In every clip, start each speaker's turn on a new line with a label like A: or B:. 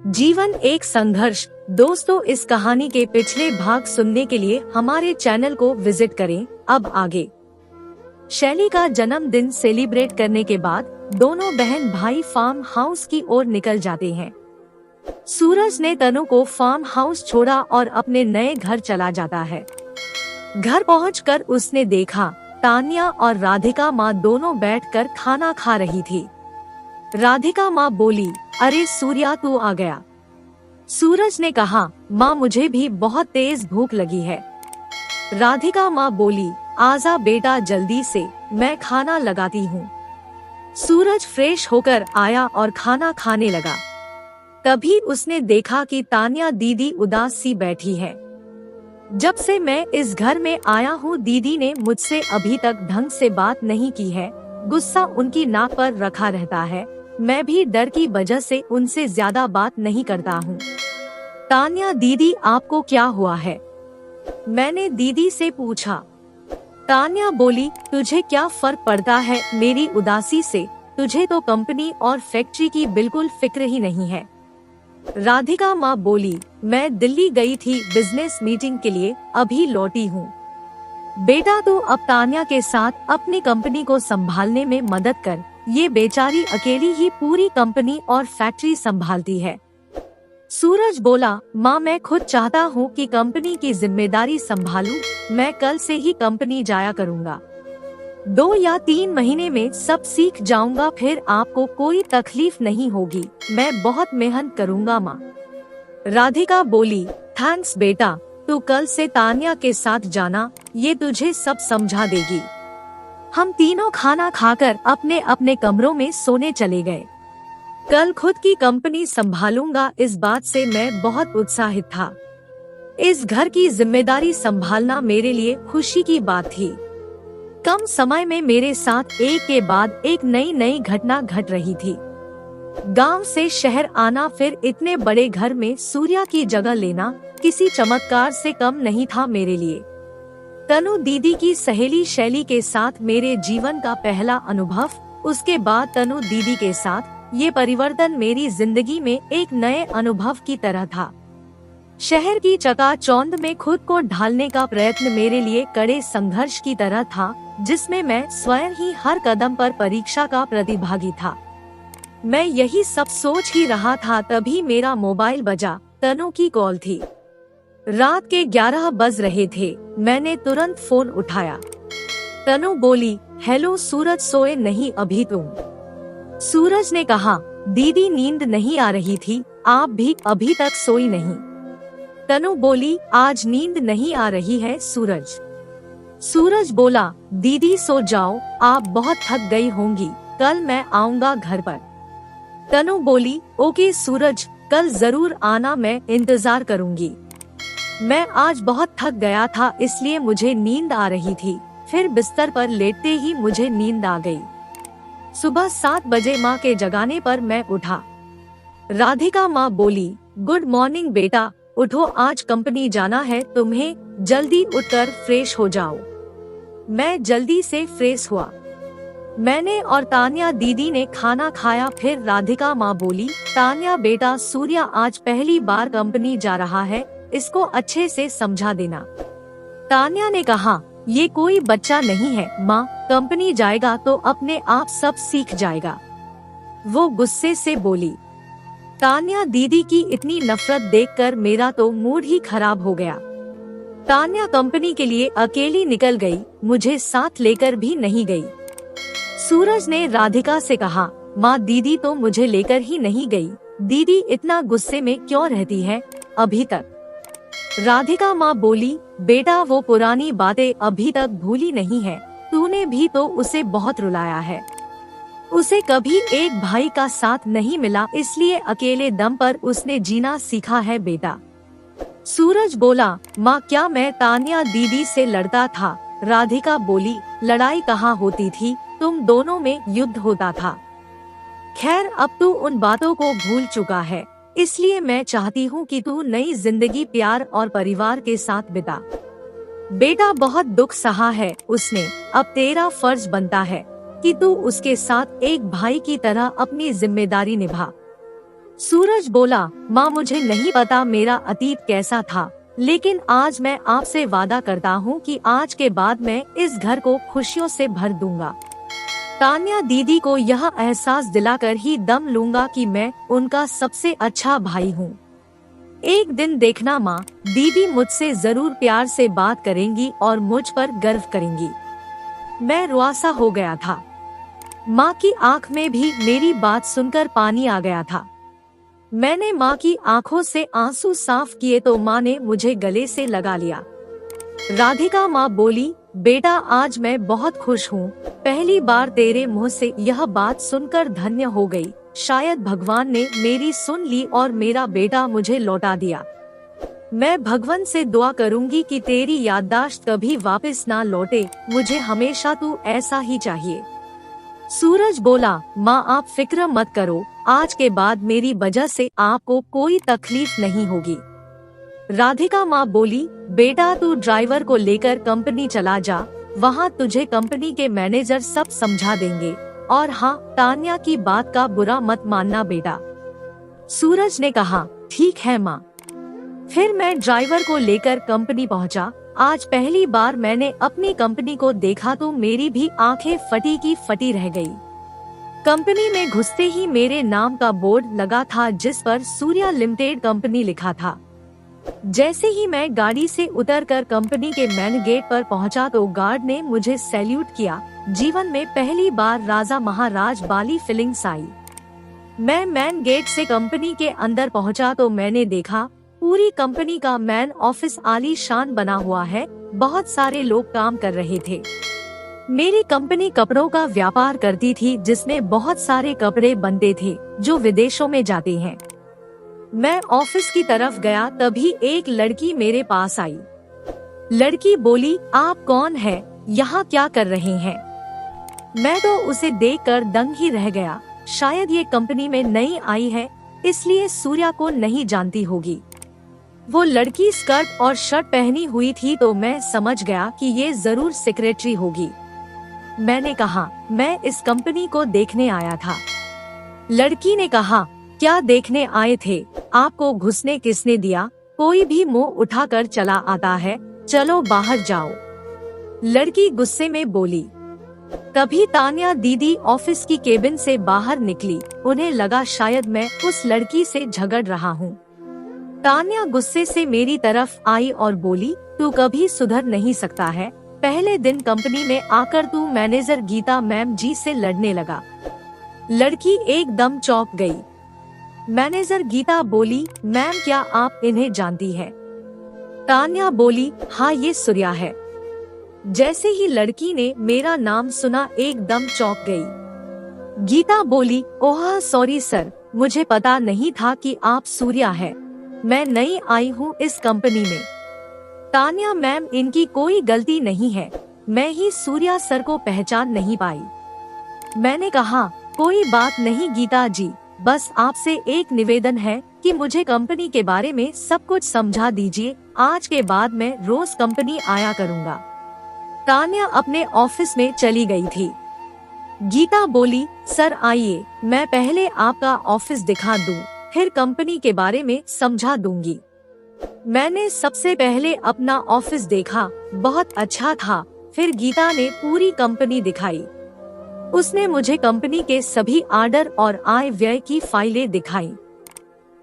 A: जीवन एक संघर्ष। दोस्तों, इस कहानी के पिछले भाग सुनने के लिए हमारे चैनल को विजिट करें। अब आगे। शैली का जन्मदिन सेलिब्रेट करने के बाद दोनों बहन भाई फार्म हाउस की ओर निकल जाते हैं। सूरज ने तनु को फार्म हाउस छोड़ा और अपने नए घर चला जाता है। घर पहुंचकर उसने देखा तान्या और राधिका माँ दोनों बैठकर खाना खा रही थी। राधिका माँ बोली, अरे सूर्या, तू आ गया। सूरज ने कहा, माँ मुझे भी बहुत तेज भूख लगी है। राधिका माँ बोली, आजा बेटा जल्दी से, मैं खाना लगाती हूँ। सूरज फ्रेश होकर आया और खाना खाने लगा। तभी उसने देखा कि तान्या दीदी उदास सी बैठी है। जब से मैं इस घर में आया हूँ दीदी ने मुझसे अभी तक ढंग से बात नहीं की है। गुस्सा उनकी नाक पर रखा रहता है। मैं भी डर की वजह से उनसे ज्यादा बात नहीं करता हूँ। तान्या दीदी, आपको क्या हुआ है? मैंने दीदी से पूछा। तान्या बोली, तुझे क्या फर्क पड़ता है मेरी उदासी से? तुझे तो कंपनी और फैक्ट्री की बिल्कुल फिक्र ही नहीं है। राधिका माँ बोली, मैं दिल्ली गई थी बिजनेस मीटिंग के लिए, अभी लौटी हूँ। बेटा तू अब तान्या के साथ अपनी कंपनी को संभालने में मदद कर। ये बेचारी अकेली ही पूरी कंपनी और फैक्ट्री संभालती है। सूरज बोला, माँ मैं खुद चाहता हूँ कि कंपनी की जिम्मेदारी संभालूं। मैं कल से ही कंपनी जाया करूँगा। 2 या 3 महीने में सब सीख जाऊंगा, फिर आपको कोई तकलीफ नहीं होगी। मैं बहुत मेहनत करूँगा माँ। राधिका बोली, थैंक्स बेटा, तू कल से तान्या के साथ जाना, ये तुझे सब समझा देगी। हम तीनों खाना खाकर अपने अपने कमरों में सोने चले गए। कल खुद की कंपनी संभालूंगा, इस बात से मैं बहुत उत्साहित था। इस घर की जिम्मेदारी संभालना मेरे लिए खुशी की बात थी। कम समय में मेरे साथ एक के बाद एक नई घटना घट रही थी। गांव से शहर आना, फिर इतने बड़े घर में सूर्या की जगह लेना किसी चमत्कार से कम नहीं था मेरे लिए। तनु दीदी की सहेली शैली के साथ मेरे जीवन का पहला अनुभव, उसके बाद तनु दीदी के साथ ये परिवर्तन मेरी जिंदगी में एक नए अनुभव की तरह था। शहर की चकाचौंध में खुद को ढालने का प्रयत्न मेरे लिए कड़े संघर्ष की तरह था, जिसमें मैं स्वयं ही हर कदम पर परीक्षा का प्रतिभागी था। मैं यही सब सोच ही रहा था, तभी मेरा मोबाइल बजा। तनु की कॉल थी। रात के 11 बज रहे थे। मैंने तुरंत फोन उठाया। तनु बोली, हेलो सूरज, सोए नहीं अभी तुम? सूरज ने कहा, दीदी नींद नहीं आ रही थी, आप भी अभी तक सोई नहीं? तनु बोली, आज नींद नहीं आ रही है सूरज। सूरज बोला, दीदी सो जाओ, आप बहुत थक गई होंगी, कल मैं आऊंगा घर पर। तनु बोली, ओके सूरज, कल जरूर आना, मैं इंतजार करूंगी। मैं आज बहुत थक गया था, इसलिए मुझे नींद आ रही थी। फिर बिस्तर पर लेटते ही मुझे नींद आ गई। सुबह 7 बजे माँ के जगाने पर मैं उठा। राधिका माँ बोली, गुड मॉर्निंग बेटा, उठो, आज कंपनी जाना है तुम्हें, जल्दी उठकर फ्रेश हो जाओ। मैं जल्दी से फ्रेश हुआ। मैंने और तान्या दीदी ने खाना खाया। फिर राधिका माँ बोली, तान्या बेटा, सूर्या आज पहली बार कंपनी जा रहा है, इसको अच्छे से समझा देना। तान्या ने कहा, ये कोई बच्चा नहीं है माँ, कंपनी जाएगा तो अपने आप सब सीख जाएगा। वो गुस्से से बोली। तान्या दीदी की इतनी नफरत देखकर मेरा तो मूड ही खराब हो गया। तान्या कंपनी के लिए अकेली निकल गई, मुझे साथ लेकर भी नहीं गई। सूरज ने राधिका से कहा, माँ दीदी तो मुझे लेकर ही नहीं गई, दीदी इतना गुस्से में क्यों रहती है अभी तक? राधिका माँ बोली, बेटा वो पुरानी बातें अभी तक भूली नहीं है, तूने भी तो उसे बहुत रुलाया है। उसे कभी एक भाई का साथ नहीं मिला, इसलिए अकेले दम पर उसने जीना सीखा है बेटा। सूरज बोला, माँ क्या मैं तान्या दीदी से लड़ता था? राधिका बोली, लड़ाई कहाँ होती थी, तुम दोनों में युद्ध होता था। खैर अब तू उन बातों को भूल चुका है, इसलिए मैं चाहती हूँ कि तू नई जिंदगी प्यार और परिवार के साथ बिता। बेटा बहुत दुख सहा है उसने, अब तेरा फर्ज बनता है कि तू उसके साथ एक भाई की तरह अपनी जिम्मेदारी निभा। सूरज बोला, माँ मुझे नहीं पता मेरा अतीत कैसा था, लेकिन आज मैं आपसे वादा करता हूँ कि आज के बाद मैं इस घर को खुशियों से भर दूंगा। तान्या दीदी को यह एहसास दिलाकर ही दम लूंगा कि मैं उनका सबसे अच्छा भाई हूँ। एक दिन देखना माँ, दीदी मुझसे जरूर प्यार से बात करेंगी और मुझ पर गर्व करेंगी। मैं रुआसा हो गया था। माँ की आंख में भी मेरी बात सुनकर पानी आ गया था। मैंने माँ की आंखों से आंसू साफ किए तो माँ ने मुझे गले से लगा लिया। राधिका माँ बोली, बेटा आज मैं बहुत खुश हूँ। पहली बार तेरे मुंह से यह बात सुनकर धन्य हो गई। शायद भगवान ने मेरी सुन ली और मेरा बेटा मुझे लौटा दिया। मैं भगवान से दुआ करूँगी कि तेरी याददाश्त कभी वापस ना लौटे। मुझे हमेशा तू ऐसा ही चाहिए। सूरज बोला, माँ आप फिक्र मत करो, आज के बाद मेरी वजह से आपको कोई तकलीफ नहीं होगी। राधिका माँ बोली, बेटा तू ड्राइवर को लेकर कंपनी चला जा, वहाँ तुझे कंपनी के मैनेजर सब समझा देंगे। और हाँ, तान्या की बात का बुरा मत मानना बेटा। सूरज ने कहा, ठीक है माँ। फिर मैं ड्राइवर को लेकर कंपनी पहुँचा। आज पहली बार मैंने अपनी कंपनी को देखा तो मेरी भी आंखें फटी की फटी रह गई। कंपनी में घुसते ही मेरे नाम का बोर्ड लगा था जिस पर सूर्या लिमिटेड कंपनी लिखा था। जैसे ही मैं गाड़ी से उतरकर कंपनी के मेन गेट पर पहुंचा तो गार्ड ने मुझे सैल्यूट किया। जीवन में पहली बार राजा महाराज वाली फीलिंग्स आई। मैं मेन गेट से कंपनी के अंदर पहुंचा तो मैंने देखा पूरी कंपनी का मेन ऑफिस आलीशान बना हुआ है। बहुत सारे लोग काम कर रहे थे। मेरी कंपनी कपड़ों का व्यापार करती थी जिसमें बहुत सारे कपड़े बनते थे जो विदेशों में जाते हैं। मैं ऑफिस की तरफ गया तभी एक लड़की मेरे पास आई। लड़की बोली, आप कौन है, यहाँ क्या कर रहे हैं? मैं तो उसे देखकर दंग ही रह गया। शायद ये कंपनी में नई आई है इसलिए सूर्या को नहीं जानती होगी। वो लड़की स्कर्ट और शर्ट पहनी हुई थी तो मैं समझ गया कि ये जरूर सेक्रेटरी होगी। मैंने कहा, मैं इस कंपनी को देखने आया था। लड़की ने कहा, क्या देखने आए थे? आपको घुसने किसने दिया? कोई भी मुंह उठाकर चला आता है, चलो बाहर जाओ। लड़की गुस्से में बोली। तभी तान्या दीदी ऑफिस की केबिन से बाहर निकली। उन्हें लगा शायद मैं उस लड़की से झगड़ रहा हूँ। तान्या गुस्से से मेरी तरफ आई और बोली, तू कभी सुधर नहीं सकता है। पहले दिन कंपनी में आकर तू मैनेजर गीता मैम जी से लड़ने लगा। लड़की एकदम चौंक गई। मैनेजर गीता बोली, मैम क्या आप इन्हें जानती है? तान्या बोली, हाँ ये सूर्या है। जैसे ही लड़की ने मेरा नाम सुना एकदम चौंक गई। गीता बोली, ओह सॉरी सर, मुझे पता नहीं था कि आप सूर्या है। मैं नई आई हूँ इस कंपनी में। तान्या मैम इनकी कोई गलती नहीं है, मैं ही सूर्या सर को पहचान नहीं पाई। मैंने कहा, कोई बात नहीं गीता जी, बस आपसे एक निवेदन है कि मुझे कंपनी के बारे में सब कुछ समझा दीजिए। आज के बाद मैं रोज कंपनी आया करूँगा। तान्या अपने ऑफिस में चली गई थी। गीता बोली, सर आइए, मैं पहले आपका ऑफिस दिखा दूं, फिर कंपनी के बारे में समझा दूंगी। मैंने सबसे पहले अपना ऑफिस देखा, बहुत अच्छा था। फिर गीता ने पूरी कंपनी दिखाई। उसने मुझे कंपनी के सभी ऑर्डर और आय व्यय की फाइलें दिखाई।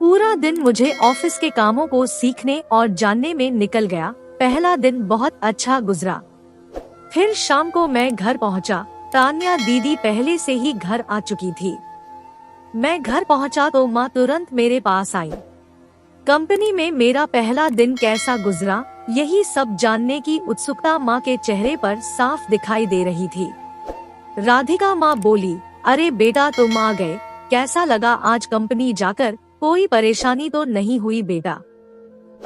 A: पूरा दिन मुझे ऑफिस के कामों को सीखने और जानने में निकल गया। पहला दिन बहुत अच्छा गुजरा। फिर शाम को मैं घर पहुंचा। तान्या दीदी पहले से ही घर आ चुकी थी। मैं घर पहुंचा तो माँ तुरंत मेरे पास आई। कंपनी में मेरा पहला दिन कैसा गुजरा, यही सब जानने की उत्सुकता माँ के चेहरे पर साफ दिखाई दे रही थी। राधिका माँ बोली, अरे बेटा तुम आ गए, कैसा लगा आज कंपनी जाकर? कोई परेशानी तो नहीं हुई बेटा?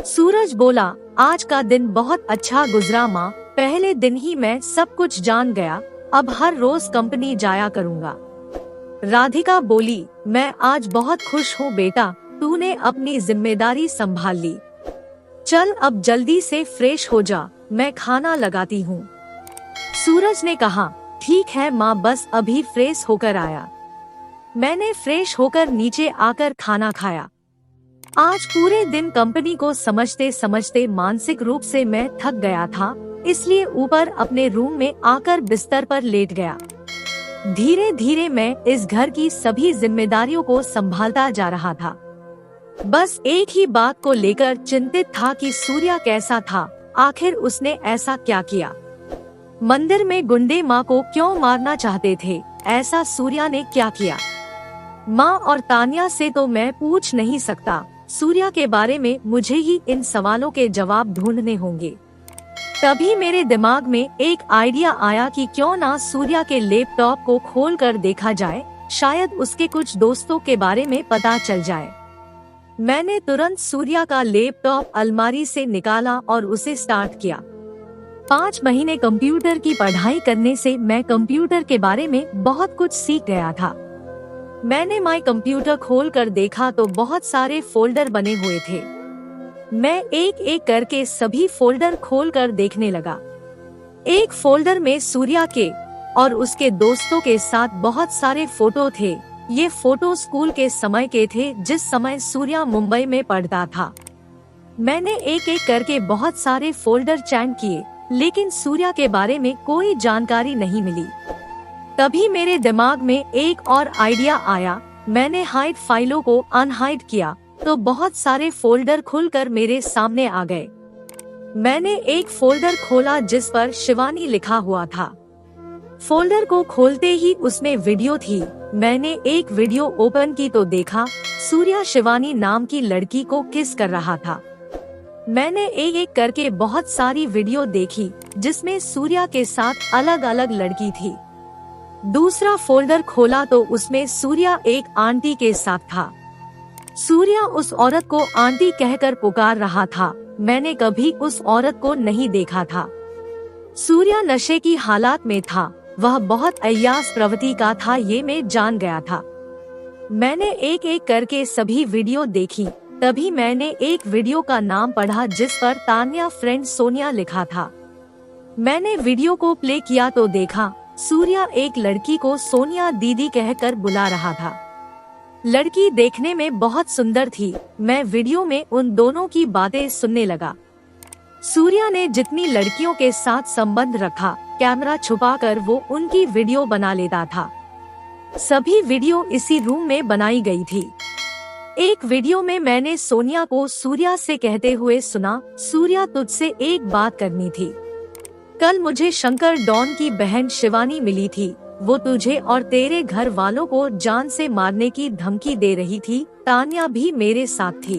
A: सूरज बोला, आज का दिन बहुत अच्छा गुजरा माँ, पहले दिन ही मैं सब कुछ जान गया। अब हर रोज कंपनी जाया करूँगा। राधिका बोली, मैं आज बहुत खुश हूँ बेटा, तूने अपनी जिम्मेदारी संभाल ली। चल अब जल्दी से फ्रेश हो जा, मैं खाना लगाती हूँ। सूरज ने कहा, ठीक है माँ, बस अभी फ्रेश होकर आया। मैंने फ्रेश होकर नीचे आकर खाना खाया। आज पूरे दिन कंपनी को समझते समझते मानसिक रूप से मैं थक गया था, इसलिए ऊपर अपने रूम में आकर बिस्तर पर लेट गया। धीरे धीरे मैं इस घर की सभी जिम्मेदारियों को संभालता जा रहा था। बस एक ही बात को लेकर चिंतित था कि सूर्या कैसा था, आखिर उसने ऐसा क्या किया। मंदिर में गुंडे माँ को क्यों मारना चाहते थे, ऐसा सूर्या ने क्या किया। माँ और तान्या से तो मैं पूछ नहीं सकता, सूर्या के बारे में मुझे ही इन सवालों के जवाब ढूंढने होंगे। तभी मेरे दिमाग में एक आइडिया आया कि क्यों ना सूर्या के लैपटॉप को खोलकर देखा जाए, शायद उसके कुछ दोस्तों के बारे में पता चल जाए। मैंने तुरंत सूर्या का लैपटॉप अलमारी से निकाला और उसे स्टार्ट किया। 5 महीने कंप्यूटर की पढ़ाई करने से मैं कंप्यूटर के बारे में बहुत कुछ सीख गया था। मैंने माई कंप्यूटर खोलकर देखा तो बहुत सारे फोल्डर बने हुए थे। मैं एक एक करके सभी फोल्डर खोलकर देखने लगा। एक फोल्डर में सूर्या के और उसके दोस्तों के साथ बहुत सारे फोटो थे। ये फोटो स्कूल के समय के थे, जिस समय सूर्या मुंबई में पढ़ता था। मैंने एक एक करके बहुत सारे फोल्डर चेक किए, लेकिन सूर्या के बारे में कोई जानकारी नहीं मिली। तभी मेरे दिमाग में एक और आइडिया आया। मैंने हाइड फाइलों को अनहाइड किया तो बहुत सारे फोल्डर खुलकर मेरे सामने आ गए। मैंने एक फोल्डर खोला जिस पर शिवानी लिखा हुआ था। फोल्डर को खोलते ही उसमें वीडियो थी। मैंने एक वीडियो ओपन की तो देखा सूर्या शिवानी नाम की लड़की को किस कर रहा था। मैंने एक एक करके बहुत सारी वीडियो देखी जिसमें सूर्या के साथ अलग अलग लड़की थी। दूसरा फोल्डर खोला तो उसमें सूर्या एक आंटी के साथ था। सूर्या उस औरत को आंटी कहकर पुकार रहा था। मैंने कभी उस औरत को नहीं देखा था। सूर्या नशे की हालात में था, वह बहुत अय्यास प्रवृत्ति का था, ये मैं जान गया था। मैंने एक एक करके सभी वीडियो देखी। तभी मैंने एक वीडियो का नाम पढ़ा जिस पर तान्या फ्रेंड सोनिया लिखा था। मैंने वीडियो को प्ले किया तो देखा सूर्या एक लड़की को सोनिया दीदी कहकर बुला रहा था। लड़की देखने में बहुत सुंदर थी। मैं वीडियो में उन दोनों की बातें सुनने लगा। सूर्या ने जितनी लड़कियों के साथ संबंध रखा, कैमरा छुपाकर वो उनकी वीडियो बना लेता था। सभी वीडियो इसी रूम में बनाई गई थी। एक वीडियो में मैंने सोनिया को सूर्या से कहते हुए सुना, सूर्या तुझसे एक बात करनी थी। कल मुझे शंकर डॉन की बहन शिवानी मिली थी। वो तुझे और तेरे घर वालों को जान से मारने की धमकी दे रही थी। तान्या भी मेरे साथ थी।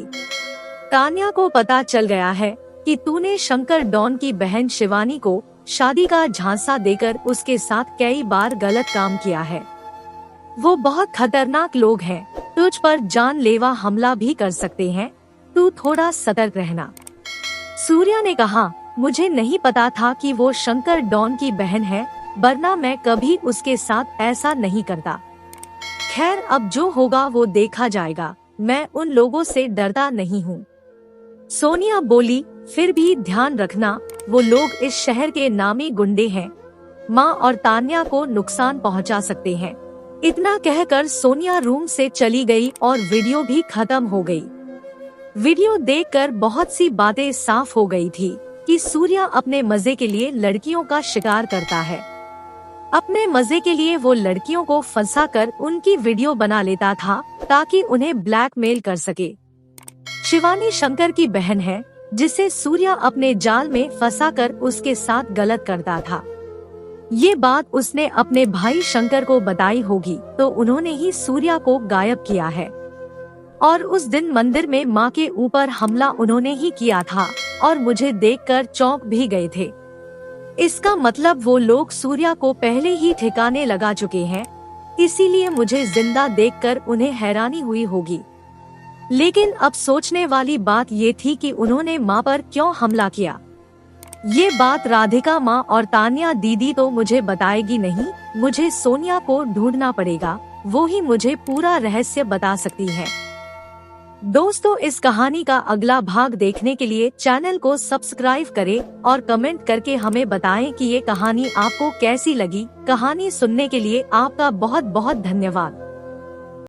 A: तान्या को पता चल गया है कि तूने शंकर डॉन की बहन शिवानी को शादी का झांसा देकर उसके साथ कई बार गलत काम किया है। वो बहुत खतरनाक लोग हैं, तुझ पर जानलेवा हमला भी कर सकते हैं, तू थोड़ा सतर्क रहना। सूर्या ने कहा, मुझे नहीं पता था कि वो शंकर डॉन की बहन है, वरना मैं कभी उसके साथ ऐसा नहीं करता। खैर अब जो होगा वो देखा जाएगा, मैं उन लोगों से डरता नहीं हूँ। सोनिया बोली, फिर भी ध्यान रखना, वो लोग इस शहर के नामी गुंडे हैं, माँ और तान्या को नुकसान पहुँचा सकते हैं। इतना कहकर सोनिया रूम से चली गई और वीडियो भी खत्म हो गई। वीडियो देखकर बहुत सी बातें साफ हो गई थी कि सूर्या अपने मजे के लिए लड़कियों का शिकार करता है। अपने मजे के लिए वो लड़कियों को फंसाकर उनकी वीडियो बना लेता था ताकि उन्हें ब्लैकमेल कर सके। शिवानी शंकर की बहन है जिसे सूर्या अपने जाल में फंसाकर उसके साथ गलत करता था। ये बात उसने अपने भाई शंकर को बताई होगी तो उन्होंने ही सूर्या को गायब किया है। और उस दिन मंदिर में माँ के ऊपर हमला उन्होंने ही किया था और मुझे देखकर चौंक भी गए थे। इसका मतलब वो लोग सूर्या को पहले ही ठिकाने लगा चुके हैं, इसीलिए मुझे जिंदा देखकर उन्हें हैरानी हुई होगी। लेकिन अब सोचने वाली बात ये थी कि उन्होंने माँ पर क्यों हमला किया। ये बात राधिका माँ और तान्या दीदी तो मुझे बताएगी नहीं, मुझे सोनिया को ढूंढना पड़ेगा, वो ही मुझे पूरा रहस्य बता सकती है। दोस्तों, इस कहानी का अगला भाग देखने के लिए चैनल को सब्सक्राइब करें और कमेंट करके हमें बताएं कि ये कहानी आपको कैसी लगी। कहानी सुनने के लिए आपका बहुत बहुत धन्यवाद।